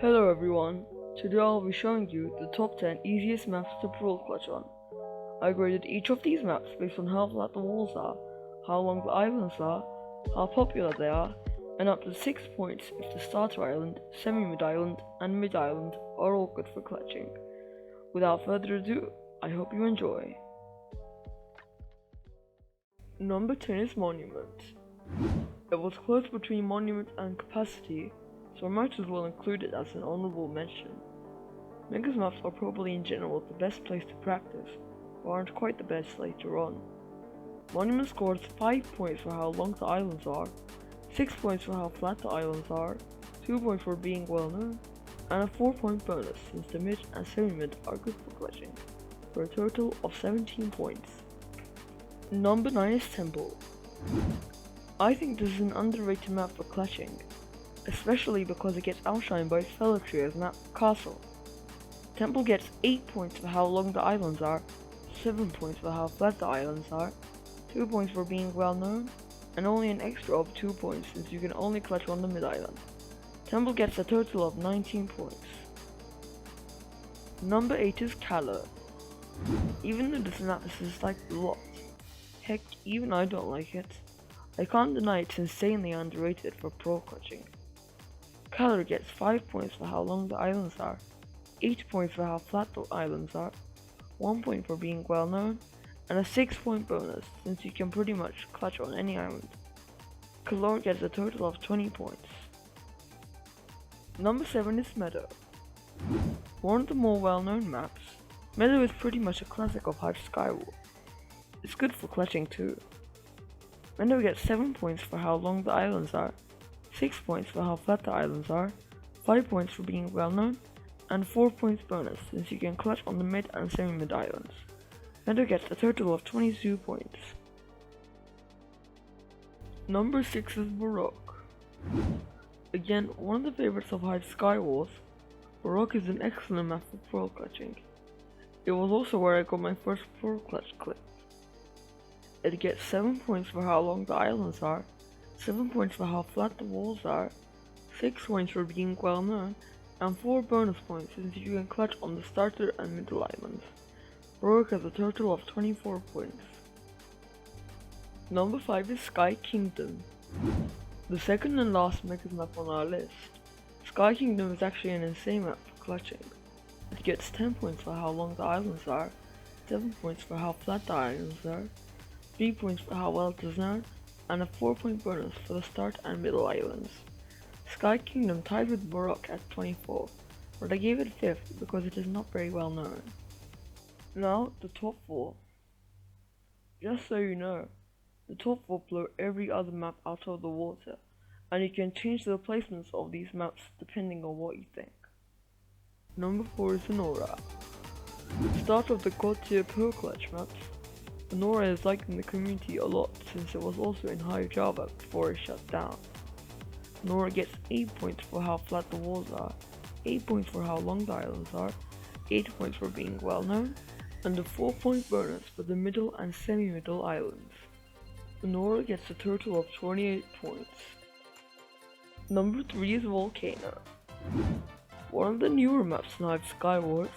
Hello everyone, today I'll be showing you the top 10 easiest maps to pro clutch on. I graded each of these maps based on how flat the walls are, how long the islands are, how popular they are, and up to 6 points if the starter island, semi-mid island, and mid island are all good for clutching. Without further ado, I hope you enjoy. Number 10 is Monument. It was close between Monument and Capacity, so I might as well include it as an honorable mention. Megas maps are probably in general the best place to practice, but aren't quite the best later on. Monument scores 5 points for how long the islands are, 6 points for how flat the islands are, 2 points for being well known, and a 4-point bonus since the mid and semi-mid are good for clutching, for a total of 17 points. Number 9 is Temple. I think this is an underrated map for clutching, especially because it gets outshined by its fellow trio's map, Castle. Temple gets 8 points for how long the islands are, 7 points for how flat the islands are, 2 points for being well known, and only an extra of 2 points since you can only clutch on the mid island. Temple gets a total of 19 points. Number 8 is Calor. Even though this map is disliked a lot, heck, even I don't like it, I can't deny it's insanely underrated for pro clutching. Calor gets 5 points for how long the islands are, 8 points for how flat the islands are, 1 point for being well known, and a 6-point bonus since you can pretty much clutch on any island. Calor gets a total of 20 points. Number 7 is Meadow. One of the more well known maps, Meadow is pretty much a classic of Hive Skywars. It's good for clutching too. Meadow gets 7 points for how long the islands are, 6 points for how flat the islands are, 5 points for being well known, and 4 points bonus since you can clutch on the mid and semi-mid islands. Meadow gets a total of 22 points. Number 6 is Bedrock. Again, one of the favorites of Hive Skywars, Bedrock is an excellent map for pro clutching. It was also where I got my first pro clutch clip. It gets 7 points for how long the islands are, 7 points for how flat the walls are, 6 points for being well known, and 4 bonus points since you can clutch on the starter and middle islands. Bedrock has a total of 24 points. Number 5 is Sky Kingdom. The second and last Megas map on our list. Sky Kingdom is actually an insane map for clutching. It gets 10 points for how long the islands are, 7 points for how flat the islands are, 3 points for how well it is known, and a 4-point bonus for the start and middle islands. Sky Kingdom tied with Bedrock at 24, but I gave it 5th because it is not very well known. Now, the top 4. Just so you know, the top 4 blow every other map out of the water, and you can change the placements of these maps depending on what you think. Number 4 is Honora. Start of the god tier pro clutch maps, Honora is liked in the community a lot since it was also in High Java before it shut down. Honora gets 8 points for how flat the walls are, 8 points for how long the islands are, 8 points for being well known, and a 4-point bonus for the middle and semi-middle islands. Honora gets a total of 28 points. Number 3 is Volcano. One of the newer maps in Hive Skywars,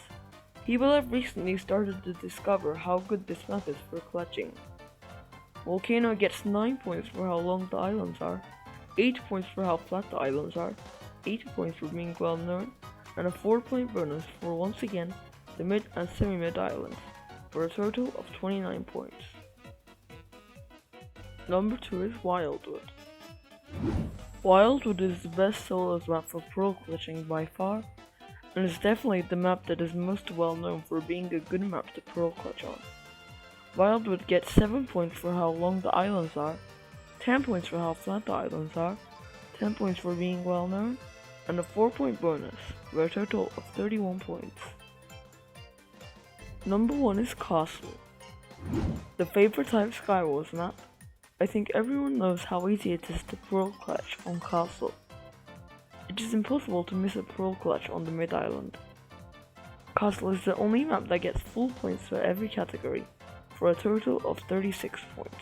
people have recently started to discover how good this map is for clutching. Volcano gets 9 points for how long the islands are, 8 points for how flat the islands are, 8 points for being well known, and a 4-point bonus for once again the mid and semi-mid islands, for a total of 29 points. Number 2 is Wildwood. Wildwood is the best solos map for pro clutching by far, and is definitely the map that is most well known for being a good map to pro clutch on. Wildwood gets 7 points for how long the islands are, 10 points for how flat the islands are, 10 points for being well known, and a 4-point bonus for a total of 31 points. Number 1 is Castle. The favorite Hive Skywars map. I think everyone knows how easy it is to pro clutch on Castle. It is impossible to miss a pro clutch on the mid island. Castle is the only map that gets full points for every category, for a total of 36 points.